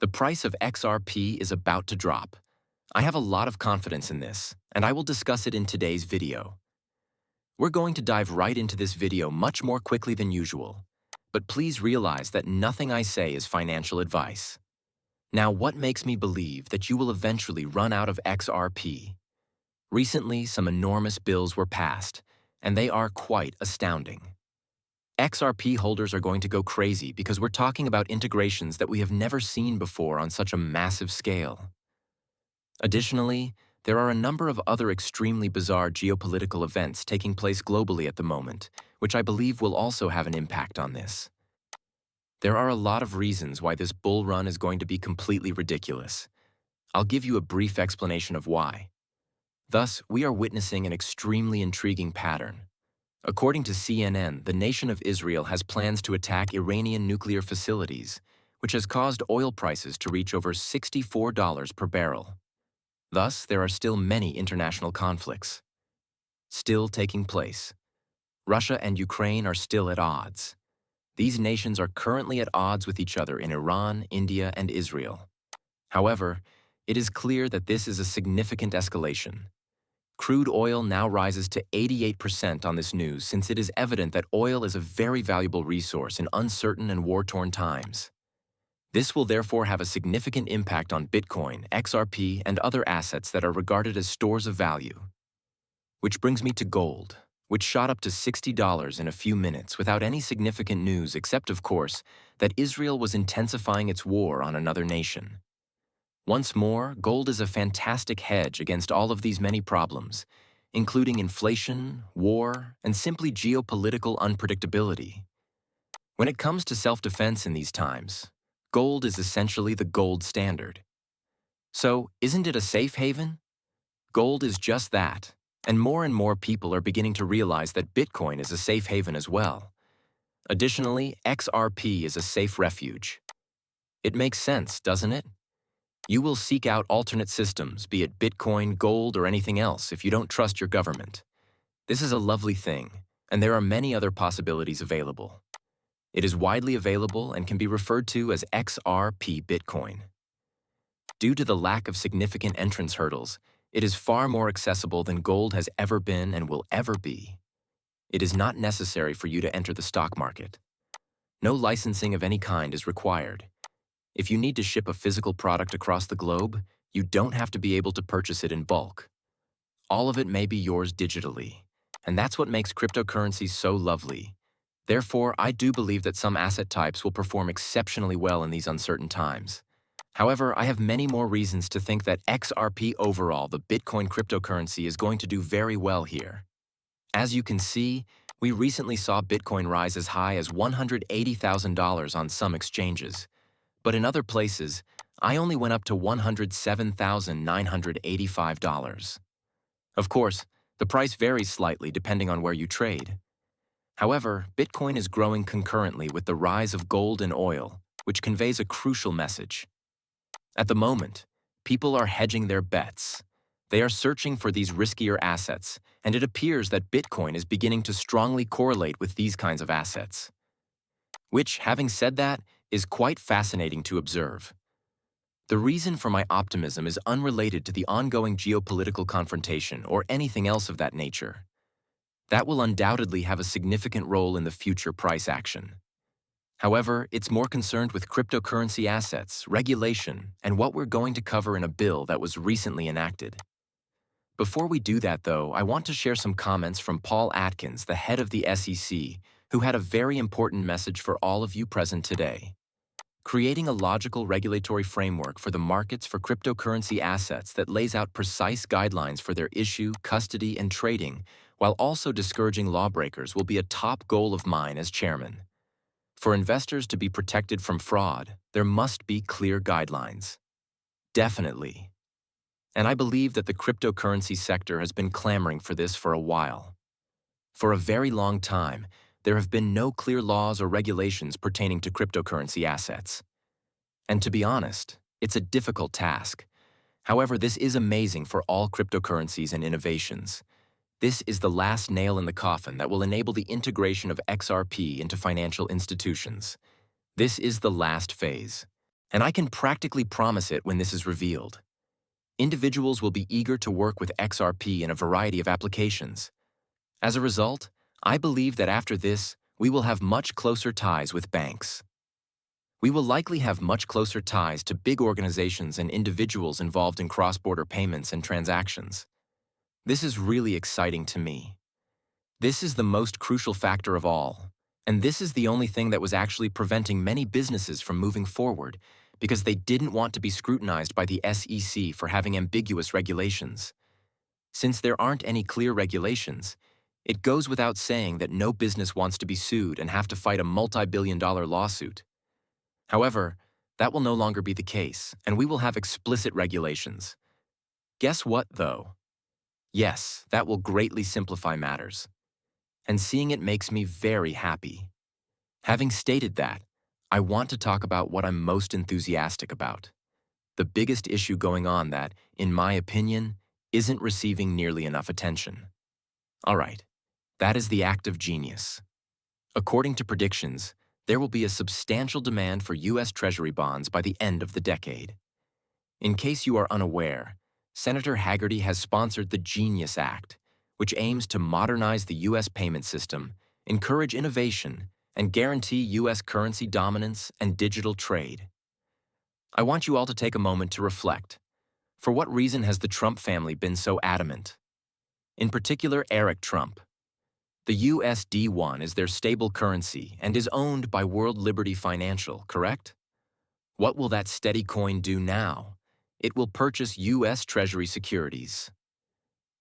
The price of XRP is about to drop. I have a lot of confidence in this, and I will discuss it in today's video. We're going to dive right into this video much more quickly than usual, but please realize that nothing I say is financial advice. Now, what makes me believe that you will eventually run out of XRP? Recently, some enormous bills were passed, and they are quite astounding. XRP holders are going to go crazy because we're talking about integrations that we have never seen before on such a massive scale. Additionally, there are a number of other extremely bizarre geopolitical events taking place globally at the moment, which I believe will also have an impact on this. There are a lot of reasons why this bull run is going to be completely ridiculous. I'll give you a brief explanation of why. Thus, we are witnessing an extremely intriguing pattern. According to CNN, the nation of Israel has plans to attack Iranian nuclear facilities, which has caused oil prices to reach over $64 per barrel. Thus, there are still many international conflicts still taking place. Russia and Ukraine are still at odds. These nations are currently at odds with each other in Iran, India, and Israel. However, it is clear that this is a significant escalation. Crude oil now rises to 88% on this news since it is evident that oil is a very valuable resource in uncertain and war-torn times. This will therefore have a significant impact on Bitcoin, XRP, and other assets that are regarded as stores of value. Which brings me to gold, which shot up to $60 in a few minutes without any significant news except, of course, that Israel was intensifying its war on another nation. Once more, gold is a fantastic hedge against all of these many problems, including inflation, war, and simply geopolitical unpredictability. When it comes to self-defense in these times, gold is essentially the gold standard. So, isn't it a safe haven? Gold is just that, and more people are beginning to realize that Bitcoin is a safe haven as well. Additionally, XRP is a safe refuge. It makes sense, doesn't it? You will seek out alternate systems, be it Bitcoin, gold, or anything else, if you don't trust your government. This is a lovely thing, and there are many other possibilities available. It is widely available and can be referred to as XRP Bitcoin. Due to the lack of significant entrance hurdles, it is far more accessible than gold has ever been and will ever be. It is not necessary for you to enter the stock market. No licensing of any kind is required. If you need to ship a physical product across the globe, you don't have to be able to purchase it in bulk. All of it may be yours digitally, and that's what makes cryptocurrencies so lovely. Therefore, I do believe that some asset types will perform exceptionally well in these uncertain times. However, I have many more reasons to think that XRP overall, the Bitcoin cryptocurrency, is going to do very well here. As you can see, we recently saw Bitcoin rise as high as $180,000 on some exchanges. But in other places, I only went up to $107,985. Of course, the price varies slightly depending on where you trade. However, Bitcoin is growing concurrently with the rise of gold and oil, which conveys a crucial message. At the moment, people are hedging their bets. They are searching for these riskier assets, and it appears that Bitcoin is beginning to strongly correlate with these kinds of assets. Which, having said that, is quite fascinating to observe. The reason for my optimism is unrelated to the ongoing geopolitical confrontation or anything else of that nature. That will undoubtedly have a significant role in the future price action. However, it's more concerned with cryptocurrency assets, regulation, and what we're going to cover in a bill that was recently enacted. Before we do that, though, I want to share some comments from Paul Atkins, the head of the SEC, who had a very important message for all of you present today. Creating a logical regulatory framework for the markets for cryptocurrency assets that lays out precise guidelines for their issue, custody, and trading, while also discouraging lawbreakers, will be a top goal of mine as chairman. For investors to be protected from fraud, there must be clear guidelines. Definitely. And I believe that the cryptocurrency sector has been clamoring for this for a while. For a very long time, there have been no clear laws or regulations pertaining to cryptocurrency assets. And to be honest, it's a difficult task. However, this is amazing for all cryptocurrencies and innovations. This is the last nail in the coffin that will enable the integration of XRP into financial institutions. This is the last phase. And I can practically promise it when this is revealed. Individuals will be eager to work with XRP in a variety of applications. As a result, I believe that after this, we will have much closer ties with banks. We will likely have much closer ties to big organizations and individuals involved in cross-border payments and transactions. This is really exciting to me. This is the most crucial factor of all, and this is the only thing that was actually preventing many businesses from moving forward because they didn't want to be scrutinized by the SEC for having ambiguous regulations. Since there aren't any clear regulations, it goes without saying that no business wants to be sued and have to fight a multi-billion-dollar lawsuit. However, that will no longer be the case, and we will have explicit regulations. Guess what, though? Yes, that will greatly simplify matters. And seeing it makes me very happy. Having stated that, I want to talk about what I'm most enthusiastic about. The biggest issue going on that, in my opinion, isn't receiving nearly enough attention. All right, that is the act of genius. According to predictions, there will be a substantial demand for U.S. Treasury bonds by the end of the decade. In case you are unaware, Senator Hagerty has sponsored the Genius Act, which aims to modernize the U.S. payment system, encourage innovation, and guarantee U.S. currency dominance and digital trade. I want you all to take a moment to reflect. For what reason has the Trump family been so adamant? In particular, Eric Trump. The USD1 is their stable currency and is owned by World Liberty Financial, correct? What will that steady coin do now? It will purchase U.S. Treasury securities.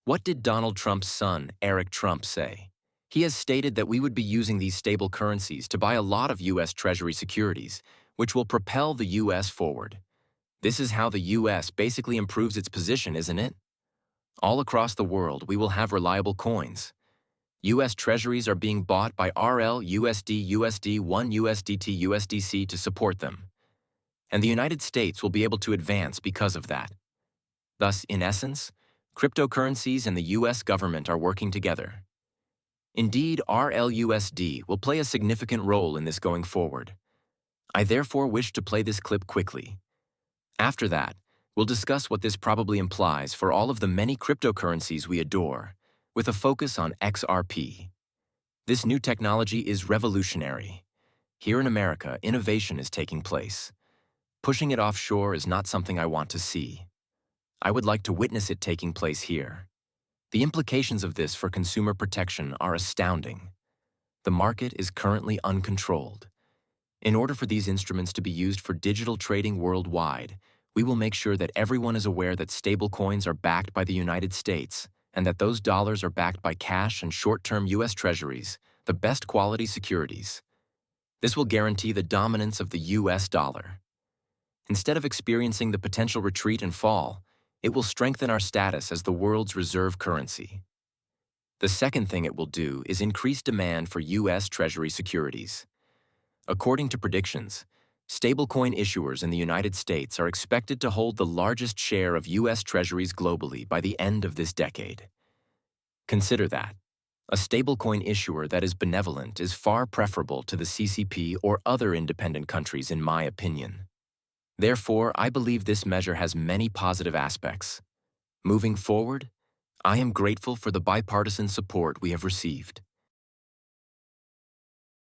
What did Donald Trump's son, Eric Trump, say? He has stated that we would be using these stable currencies to buy a lot of U.S. Treasury securities, which will propel the U.S. forward. This is how the U.S. basically improves its position, isn't it? All across the world, we will have reliable coins. U.S. Treasuries are being bought by RL, USD, USD1, USDT, USDC to support them. And the United States will be able to advance because of that. Thus, in essence, cryptocurrencies and the U.S. government are working together. Indeed, RLUSD will play a significant role in this going forward. I therefore wish to play this clip quickly. After that, we'll discuss what this probably implies for all of the many cryptocurrencies we adore, with a focus on XRP. This new technology is revolutionary. Here in America, innovation is taking place. Pushing it offshore is not something I want to see. I would like to witness it taking place here. The implications of this for consumer protection are astounding. The market is currently uncontrolled. In order for these instruments to be used for digital trading worldwide, we will make sure that everyone is aware that stablecoins are backed by the United States and that those dollars are backed by cash and short-term U.S. Treasuries, the best quality securities. This will guarantee the dominance of the U.S. dollar. Instead of experiencing the potential retreat and fall, it will strengthen our status as the world's reserve currency. The second thing it will do is increase demand for U.S. Treasury securities. According to predictions, stablecoin issuers in the United States are expected to hold the largest share of U.S. Treasuries globally by the end of this decade. Consider that. A stablecoin issuer that is benevolent is far preferable to the CCP or other independent countries, in my opinion. Therefore, I believe this measure has many positive aspects. Moving forward, I am grateful for the bipartisan support we have received.